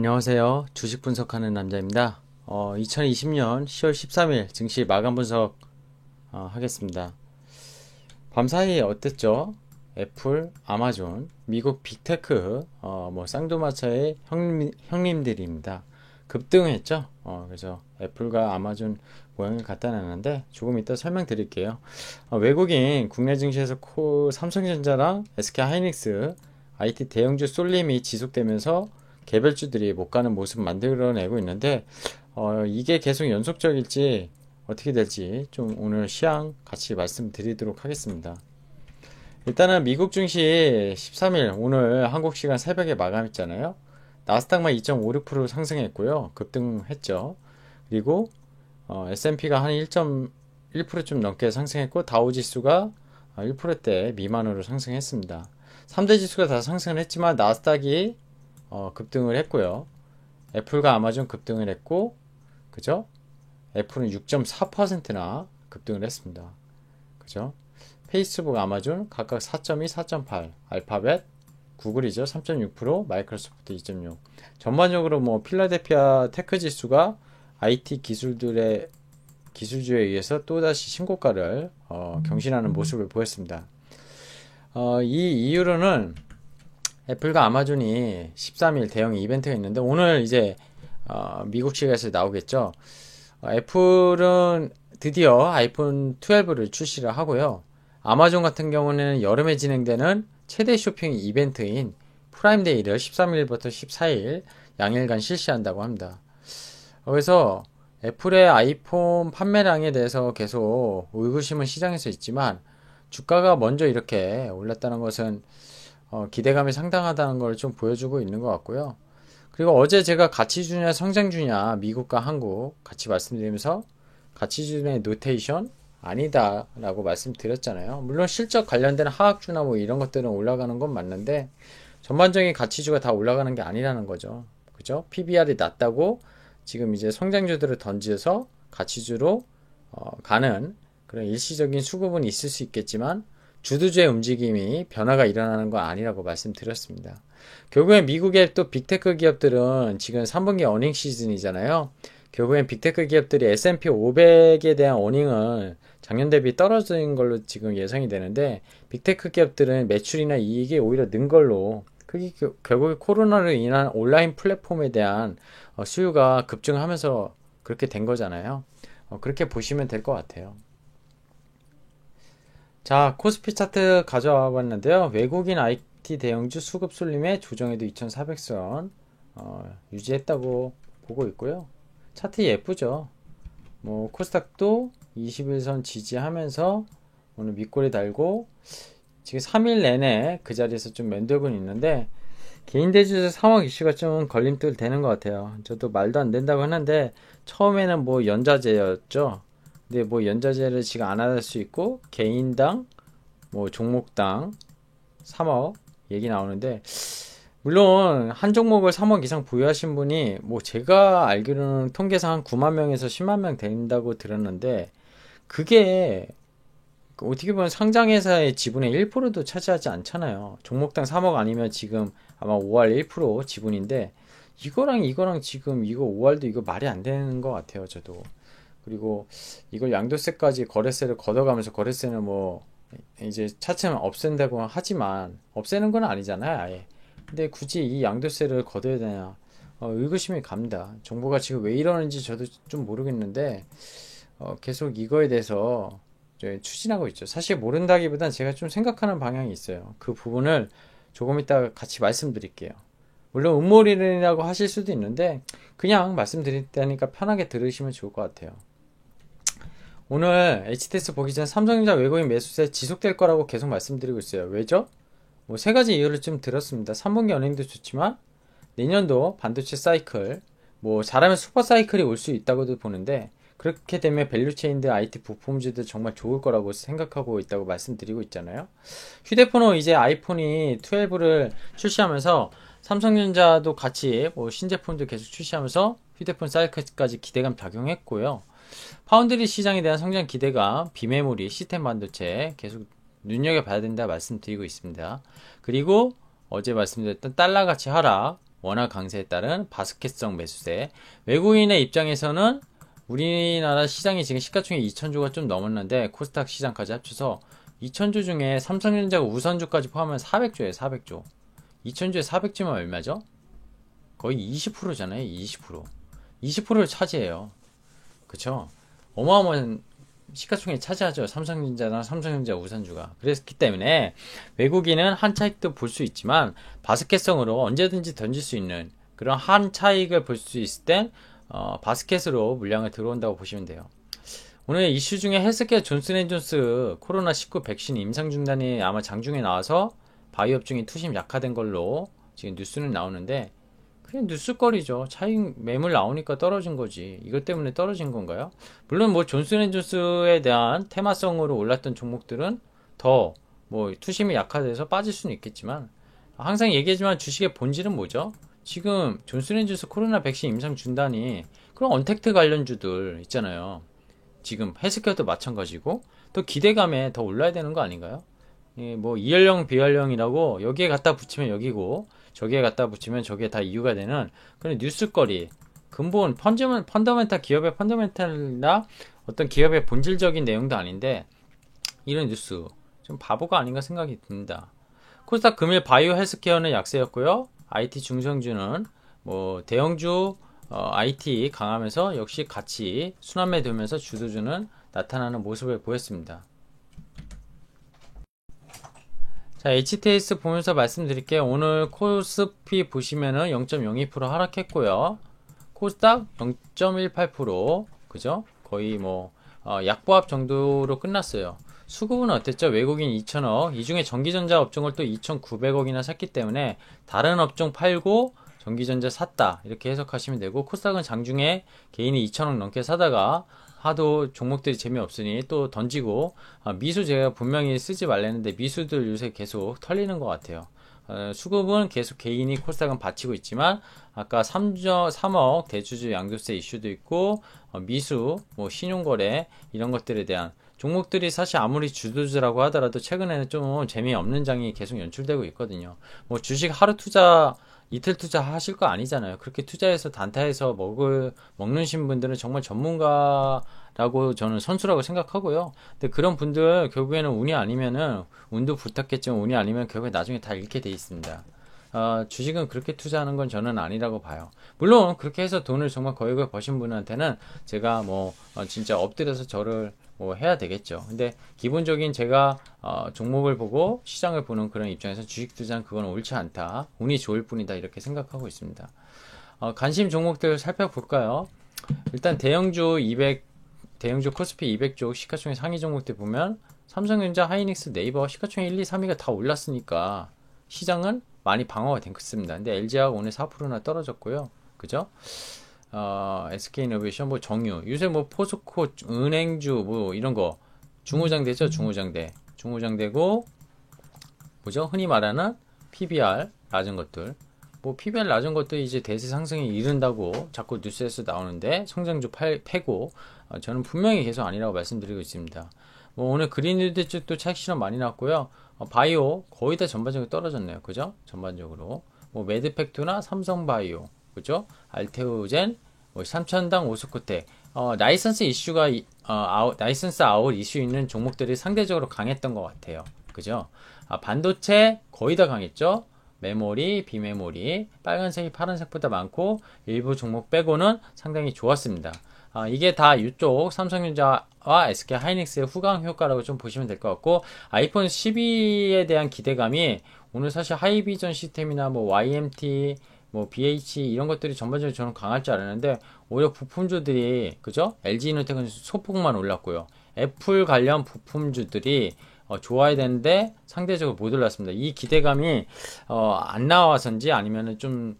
안녕하세요. 주식 분석하는 남자입니다. 2020년 10월 13일 증시 마감 분석 하겠습니다. 밤사이 어땠죠? 애플, 아마존, 미국 빅테크, 쌍두마차의 형님들입니다. 급등했죠? 그래서 애플과 아마존 모양을 갖다 놨는데 조금 이따 설명드릴게요. 외국인 국내 증시에서 삼성전자랑 SK하이닉스, IT 대형주 쏠림이 지속되면서 개별주들이 못 가는 모습 만들어내고 있는데 이게 계속 연속적일지 어떻게 될지 좀 오늘 시황 같이 말씀드리도록 하겠습니다. 일단은 미국 증시 13일 오늘 한국 시간 새벽에 마감했잖아요. 나스닥만 2.56% 상승했고요. 급등했죠. 그리고 S&P가 한 1.1% 좀 넘게 상승했고 다우지수가 1%대 미만으로 상승했습니다. 3대 지수가 다 상승을 했지만 나스닥이 급등을 했고요. 애플과 아마존 급등을 했고, 그죠? 애플은 6.4%나 급등을 했습니다. 그죠? 페이스북, 아마존 각각 4.2, 4.8, 알파벳, 구글이죠. 3.6%, 마이크로소프트 2.6. 전반적으로 필라델피아 테크 지수가 IT 기술주에 의해서 또다시 신고가를 경신하는 모습을 보였습니다. 이 이유로는 애플과 아마존이 13일 대형 이벤트가 있는데 오늘 이제 미국 시간에서 나오겠죠. 애플은 드디어 아이폰 12를 출시를 하고요. 아마존 같은 경우는 여름에 진행되는 최대 쇼핑 이벤트인 프라임데이를 13일부터 14일 양일간 실시한다고 합니다. 그래서 애플의 아이폰 판매량에 대해서 계속 의구심은 시장에서 있지만 주가가 먼저 이렇게 올랐다는 것은 기대감이 상당하다는 걸 좀 보여주고 있는 것 같고요. 그리고 어제 제가 가치주냐 성장주냐 미국과 한국 같이 말씀드리면서 가치주의 노테이션 아니다 라고 말씀드렸잖아요. 물론 실적 관련된 하악주나 이런 것들은 올라가는 건 맞는데 전반적인 가치주가 다 올라가는 게 아니라는 거죠. 그죠? PBR이 낮다고 지금 이제 성장주들을 던져서 가치주로 가는 그런 일시적인 수급은 있을 수 있겠지만 주도주의 움직임이 변화가 일어나는 건 아니라고 말씀드렸습니다. 결국엔 미국의 또 빅테크 기업들은 지금 3분기 어닝 시즌이잖아요. 결국엔 빅테크 기업들이 S&P 500에 대한 어닝은 작년 대비 떨어진 걸로 지금 예상이 되는데 빅테크 기업들은 매출이나 이익이 오히려 는 걸로 그게 결국에 코로나로 인한 온라인 플랫폼에 대한 수요가 급증하면서 그렇게 된 거잖아요. 그렇게 보시면 될 것 같아요. 자, 코스피 차트 가져와 봤는데요. 외국인 IT 대형주 수급 쏠림에 조정에도 2400선 유지했다고 보고 있고요. 차트 예쁘죠. 코스닥도 21선 지지하면서 오늘 밑꼬리 달고 지금 3일 내내 그 자리에서 좀 맴돌고 있는데 개인 대주주 3억 이슈가 좀 걸림돌 되는 것 같아요. 저도 말도 안 된다고 하는데 처음에는 연자제였죠. 근데 연자제를 지금 안 할 수 있고 개인당 종목당 3억 얘기 나오는데 물론 한 종목을 3억 이상 보유하신 분이 제가 알기로는 통계상 한 9만 명에서 10만 명 된다고 들었는데 그게 어떻게 보면 상장회사의 지분의 1%도 차지하지 않잖아요. 종목당 3억 아니면 지금 아마 5할 1% 지분인데 이거랑 지금 이거 5할도 이거 말이 안 되는 것 같아요. 저도. 그리고 이걸 양도세까지 거래세를 걷어가면서 거래세는 이제 차츰 없앤다고 하지만 없애는 건 아니잖아요. 아예. 근데 굳이 이 양도세를 걷어야 되냐 의구심이 갑니다. 정부가 지금 왜 이러는지 저도 좀 모르겠는데 계속 이거에 대해서 추진하고 있죠. 사실 모른다기보단 제가 좀 생각하는 방향이 있어요. 그 부분을 조금 이따 같이 말씀드릴게요. 물론 음모론이라고 하실 수도 있는데 그냥 말씀드린다니까 편하게 들으시면 좋을 것 같아요. 오늘 HTS 보기 전 삼성전자 외국인 매수세 지속될 거라고 계속 말씀드리고 있어요. 왜죠? 세 가지 이유를 좀 들었습니다. 3분기 어닝도 좋지만 내년도 반도체 사이클 잘하면 슈퍼 사이클이 올 수 있다고도 보는데 그렇게 되면 밸류체인들 IT 부품주들 정말 좋을 거라고 생각하고 있다고 말씀드리고 있잖아요. 휴대폰은 이제 아이폰이 12를 출시하면서 삼성전자도 같이 신제품도 계속 출시하면서 휴대폰 사이클까지 기대감 작용했고요. 파운드리 시장에 대한 성장 기대감, 비메모리, 시스템 반도체 계속 눈여겨봐야 된다 말씀드리고 있습니다. 그리고 어제 말씀드렸던 달러 가치 하락, 원화 강세에 따른 바스켓성 매수세. 외국인의 입장에서는 우리나라 시장이 지금 시가총액 2,000조가 좀 넘었는데 코스닥 시장까지 합쳐서 2,000조 중에 삼성전자가 우선주까지 포함하면 400조예요. 400조. 2,000조에 400조면 얼마죠? 거의 20%잖아요. 20%. 20%를 차지해요. 그쵸? 어마어마한 시가총액 차지하죠. 삼성전자나 삼성전자 우선주가. 그랬기 때문에 외국인은 한 차익도 볼 수 있지만 바스켓성으로 언제든지 던질 수 있는 그런 한 차익을 볼 수 있을 땐 바스켓으로 물량을 들어온다고 보시면 돼요. 오늘 이슈 중에 헬스케어 존슨앤존스 코로나19 백신 임상 중단이 아마 장중에 나와서 바이오 업종이 투심 약화된 걸로 지금 뉴스는 나오는데 그냥 뉴스거리죠. 차익 매물 나오니까 떨어진 거지. 이것 때문에 떨어진 건가요? 물론 뭐 존슨앤존스에 대한 테마성으로 올랐던 종목들은 더 뭐 투심이 약화돼서 빠질 수는 있겠지만 항상 얘기하지만 주식의 본질은 뭐죠? 지금 존슨앤존스 코로나 백신 임상 중단이 그런 언택트 관련주들 있잖아요. 지금 헬스케어도 마찬가지고 또 기대감에 더 올라야 되는 거 아닌가요? 예, 뭐 이연령 비연령이라고 여기에 갖다 붙이면 여기고 저기에 갖다 붙이면 저기에 다 이유가 되는 그런 뉴스거리 근본 펀더멘탈 기업의 펀더멘탈이나 어떤 기업의 본질적인 내용도 아닌데 이런 뉴스 좀 바보가 아닌가 생각이 듭니다. 코스닥 금일 바이오 헬스케어는 약세였고요. IT 중성주는 뭐 대형주 IT 강하면서 역시 같이 순환매 되면서 주도주는 나타나는 모습을 보였습니다. 자, HTS 보면서 말씀드릴게요. 오늘 코스피 보시면은 0.02% 하락했고요. 코스닥 0.18%, 그죠? 거의 뭐 약보합 정도로 끝났어요. 수급은 어땠죠? 외국인 2,000억, 이 중에 전기전자 업종을 또 2,900억이나 샀기 때문에 다른 업종 팔고 전기전자 샀다 이렇게 해석하시면 되고, 코스닥은 장중에 개인이 2,000억 넘게 사다가 하도 종목들이 재미없으니 또 던지고, 미수 제가 분명히 쓰지 말랬는데 미수들 요새 계속 털리는 것 같아요. 수급은 계속 개인이 코스닥은 받치고 있지만 아까 3억 대주주 양도세 이슈도 있고, 미수, 뭐 신용거래 이런 것들에 대한 종목들이 사실 아무리 주도주라고 하더라도 최근에는 좀 재미없는 장이 계속 연출되고 있거든요. 뭐 주식 하루 투자 이틀 투자 하실 거 아니잖아요. 그렇게 투자해서 단타해서 먹는 분들은 정말 전문가라고 저는 선수라고 생각하고요. 근데 그런 분들 결국에는 운이 아니면은 운도 붙었겠지만 운이 아니면 결국에 나중에 다 잃게 돼 있습니다. 주식은 그렇게 투자하는 건 저는 아니라고 봐요. 물론 그렇게 해서 돈을 정말 거액을 버신 분한테는 제가 뭐 진짜 엎드려서 저를 뭐 해야 되겠죠. 근데 기본적인 제가 종목을 보고 시장을 보는 그런 입장에서 주식 투자는 그건 옳지 않다. 운이 좋을 뿐이다. 이렇게 생각하고 있습니다. 관심 종목들 살펴볼까요? 일단 대형주 코스피 200쪽 시가총액 상위 종목들 보면 삼성전자, 하이닉스, 네이버 시가총액 1, 2, 3위가 다 올랐으니까 시장은 많이 방어가 됐습니다. 근데 LG하고 오늘 4%나 떨어졌고요. 그죠? SK이노베이션, 뭐 정유, 요새 뭐 포스코, 은행주, 뭐 이런 거 중후장대죠. 중후장대고 뭐죠? 흔히 말하는 PBR 낮은 것들. 뭐 PBR 낮은 것도 이제 대세 상승이 이른다고 자꾸 뉴스에서 나오는데 성장주 패고 저는 분명히 계속 아니라고 말씀드리고 있습니다. 뭐 오늘 그린우드 쪽도 차익 실험 많이 났고요. 바이오 거의 다 전반적으로 떨어졌네요. 그죠? 전반적으로 뭐 매드팩트나 삼성바이오, 그죠? 알테오젠, 뭐 삼천당, 오스코텍, 라이선스 이슈가 라이선스 아웃 이슈 있는 종목들이 상대적으로 강했던 것 같아요. 그죠? 반도체 거의 다 강했죠? 메모리, 비메모리, 빨간색이 파란색보다 많고 일부 종목 빼고는 상당히 좋았습니다. 이게 다 이쪽 삼성전자와 SK 하이닉스의 후광 효과라고 좀 보시면 될 것 같고, 아이폰 12에 대한 기대감이 오늘 사실 하이비전 시스템이나 뭐 YMT, 뭐 BH 이런 것들이 전반적으로 저는 강할 줄 알았는데 오히려 부품주들이, 그죠? LG이노텍은 소폭만 올랐고요. 애플 관련 부품주들이 좋아야 되는데 상대적으로 못 올랐습니다. 이 기대감이 안 나와서인지 아니면은 좀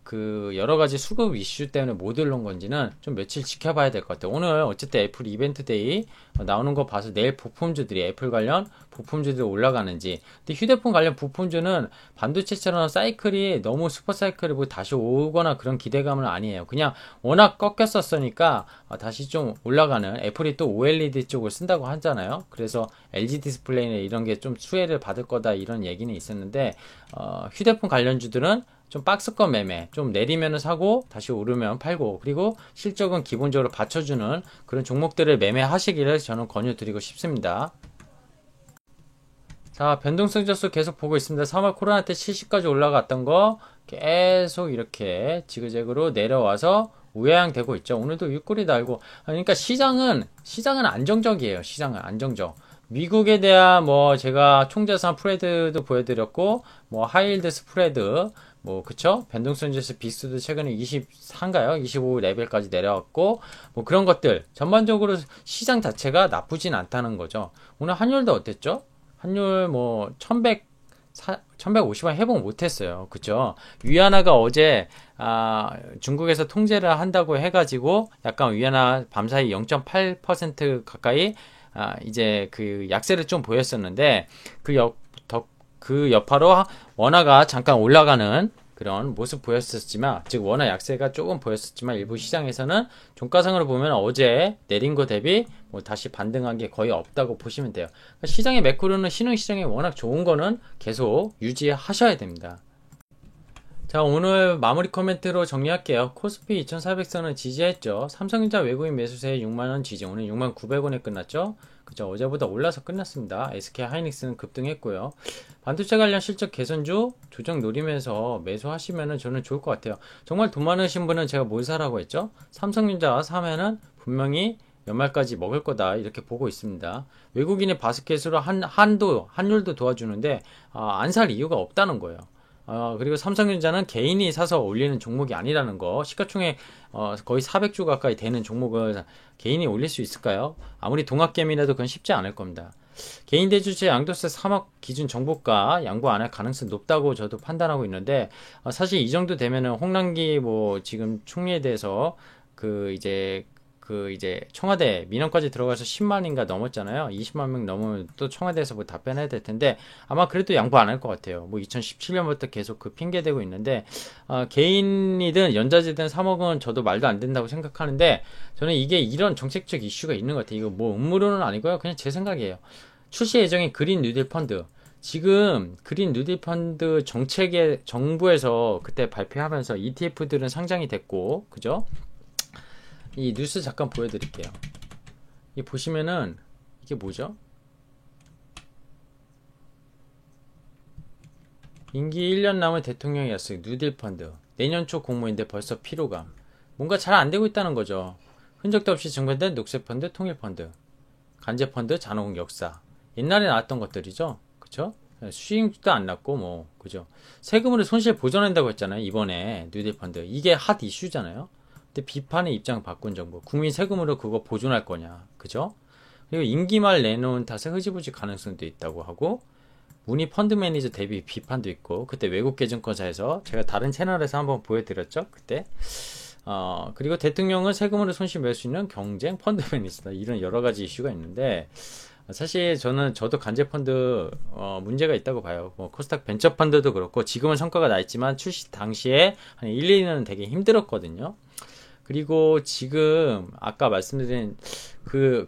그 여러 가지 수급 이슈 때문에 못 올라온 건지는 좀 며칠 지켜봐야 될 것 같아요. 오늘 어쨌든 애플 이벤트 데이 나오는 거 봐서 내일 부품주들이 애플 관련 부품주들이 올라가는지. 근데 휴대폰 관련 부품주는 반도체처럼 사이클이 너무 슈퍼 사이클이 뭐 다시 오거나 그런 기대감은 아니에요. 그냥 워낙 꺾였었으니까 다시 좀 올라가는, 애플이 또 OLED 쪽을 쓴다고 하잖아요. 그래서 LG 디스플레이나 이런 게 좀 수혜를 받을 거다 이런 얘기는 있었는데 휴대폰 관련주들은 좀 박스권 매매, 좀 내리면 사고 다시 오르면 팔고, 그리고 실적은 기본적으로 받쳐주는 그런 종목들을 매매하시기를 저는 권유드리고 싶습니다. 자, 변동성 지수 계속 보고 있습니다. 3월 코로나 때 70까지 올라갔던 거 계속 이렇게 지그재그로 내려와서 우회항되고 있죠. 오늘도 윗골이 달고. 그러니까 시장은 안정적이에요. 시장은 안정적. 미국에 대한 뭐 제가 총자산 스프레드도 보여드렸고, 뭐 하이힐드 스프레드, 뭐 그쵸? 변동성 지수 빅스도 최근에 24인가요? 25 레벨까지 내려왔고, 뭐 그런 것들 전반적으로 시장 자체가 나쁘진 않다는 거죠. 오늘 환율도 어땠죠? 환율 뭐 1150원 회복 못했어요. 그죠? 위안화가 어제 중국에서 통제를 한다고 해가지고 약간 위안화 밤사이 0.8% 가까이 이제 그 약세를 좀 보였었는데 그 여파로 원화가 잠깐 올라가는 그런 모습 보였었지만, 즉 원화 약세가 조금 보였었지만 일부 시장에서는 종가상으로 보면 어제 내린 거 대비 뭐 다시 반등한 게 거의 없다고 보시면 돼요. 그러니까 시장의 매크로는 신흥시장이 워낙 좋은 거는 계속 유지하셔야 됩니다. 자, 오늘 마무리 코멘트로 정리할게요. 코스피 2400선은 지지했죠. 삼성전자 외국인 매수세 6만원 지지. 오늘 6만 900원에 끝났죠. 그죠? 어제보다 올라서 끝났습니다. SK 하이닉스는 급등했고요. 반도체 관련 실적 개선주 조정 노리면서 매수하시면 저는 좋을 것 같아요. 정말 돈 많으신 분은 제가 뭘 사라고 했죠? 삼성전자 사면은 분명히 연말까지 먹을 거다 이렇게 보고 있습니다. 외국인의 바스켓으로 환율도 도와주는데 안 살 이유가 없다는 거예요. 그리고 삼성전자는 개인이 사서 올리는 종목이 아니라는 거. 시가총액 거의 400조 가까이 되는 종목을 개인이 올릴 수 있을까요? 아무리 동학개미라도 그건 쉽지 않을 겁니다. 개인 대주주 양도세 3억 기준 정보가 양보 안 할 가능성이 높다고 저도 판단하고 있는데, 사실 이 정도 되면은 홍남기 뭐 지금 총리에 대해서 그 이제 청와대 민원까지 들어가서 10만인가 넘었잖아요. 20만 명 넘으면 또 청와대에서 뭐 답변해야 될 텐데 아마 그래도 양보 안 할 것 같아요. 뭐 2017년부터 계속 그 핑계대고 있는데 개인이든 연자제든 3억은 저도 말도 안 된다고 생각하는데, 저는 이게 이런 정책적 이슈가 있는 것 같아요. 이거 뭐 음모론은 아니고요. 그냥 제 생각이에요. 출시 예정인 그린 뉴딜 펀드, 지금 그린 뉴딜 펀드 정책에 정부에서 그때 발표하면서 ETF들은 상장이 됐고, 그죠? 이 뉴스 잠깐 보여드릴게요. 이 보시면은 이게 뭐죠? 임기 1년 남은 대통령이 었어요. 뉴딜 펀드. 내년 초 공모인데 벌써 피로감. 뭔가 잘 안 되고 있다는 거죠. 흔적도 없이 증발된 녹색 펀드, 통일 펀드, 간제 펀드, 잔호공 역사. 옛날에 나왔던 것들이죠. 그쵸? 수익도 안 났고 뭐 그죠? 세금으로 손실 보전한다고 했잖아요. 이번에 뉴딜 펀드. 이게 핫 이슈잖아요. 근데 비판의 입장 바꾼 정부. 국민 세금으로 그거 보존할 거냐. 그죠? 그리고 임기 말 내놓은 탓에 흐지부지 가능성도 있다고 하고, 문희 펀드 매니저 대비 비판도 있고, 그때 외국 계증권사에서 제가 다른 채널에서 한번 보여드렸죠. 그때. 그리고 대통령은 세금으로 손실 낼 수 있는 경쟁 펀드 매니저다. 이런 여러 가지 이슈가 있는데, 사실 저도 간제 펀드 문제가 있다고 봐요. 뭐 코스닥 벤처 펀드도 그렇고 지금은 성과가 나 있지만 출시 당시에 한 1, 2년은 되게 힘들었거든요. 그리고 지금 아까 말씀드린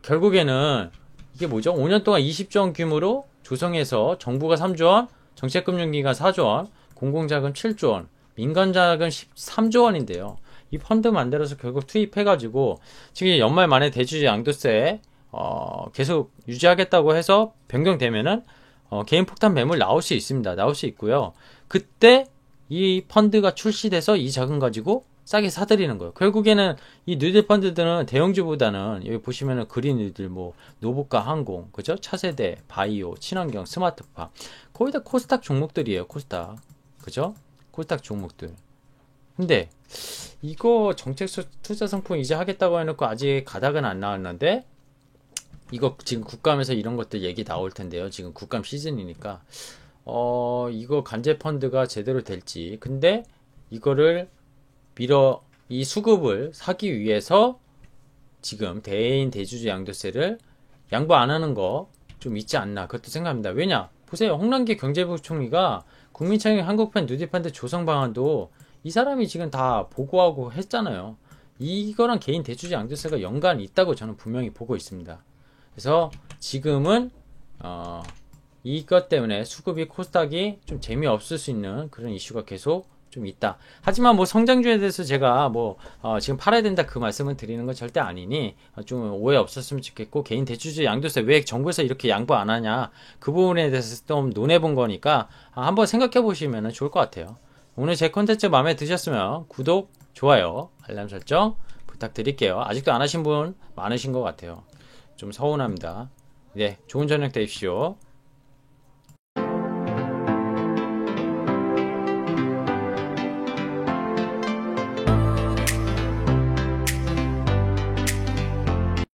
결국에는 이게 뭐죠? 5년 동안 20조 원 규모로 조성해서 정부가 3조 원, 정책금융기관 4조 원, 공공자금 7조 원, 민간자금 13조 원인데요. 이 펀드 만들어서 결국 투입해가지고 지금 연말 만에 대주주 양도세 계속 유지하겠다고 해서 변경되면은 개인 폭탄 매물 나올 수 있습니다. 나올 수 있고요. 그때 이 펀드가 출시돼서 이 자금 가지고 싸게 사들이는 거예요. 결국에는 이 뉴딜 펀드들은 대형주보다는 여기 보시면은 그린 뉴딜, 뭐 노부가 항공, 그죠? 차세대, 바이오, 친환경, 스마트팜 거의 다 코스닥 종목들이에요. 코스닥, 그죠? 코스닥 종목들. 근데 이거 정책 투자 상품 이제 하겠다고 해놓고 아직 가닥은 안 나왔는데, 이거 지금 국감에서 이런 것들 얘기 나올 텐데요. 지금 국감 시즌이니까 이거 간제 펀드가 제대로 될지. 근데 이거를 이 수급을 사기 위해서 지금 대인 대주주 양도세를 양보 안 하는 거 좀 있지 않나, 그것도 생각합니다. 왜냐? 보세요. 홍남기 경제부총리가 국민청약 한국판 뉴딜펀드 조성 방안도 이 사람이 지금 다 보고하고 했잖아요. 이거랑 개인 대주주 양도세가 연관이 있다고 저는 분명히 보고 있습니다. 그래서 지금은 이것 때문에 수급이 코스닥이 좀 재미없을 수 있는 그런 이슈가 계속 좀 있다. 하지만 뭐 성장주에 대해서 제가 뭐 지금 팔아야 된다 그 말씀을 드리는 건 절대 아니니 좀 오해 없었으면 좋겠고, 개인 대출주의 양도세 왜 정부에서 이렇게 양보 안 하냐 그 부분에 대해서 좀 논해 본 거니까 한번 생각해 보시면 좋을 것 같아요. 오늘 제 콘텐츠 마음에 드셨으면 구독, 좋아요, 알람 설정 부탁드릴게요. 아직도 안 하신 분 많으신 것 같아요. 좀 서운합니다. 네, 좋은 저녁 되십시오.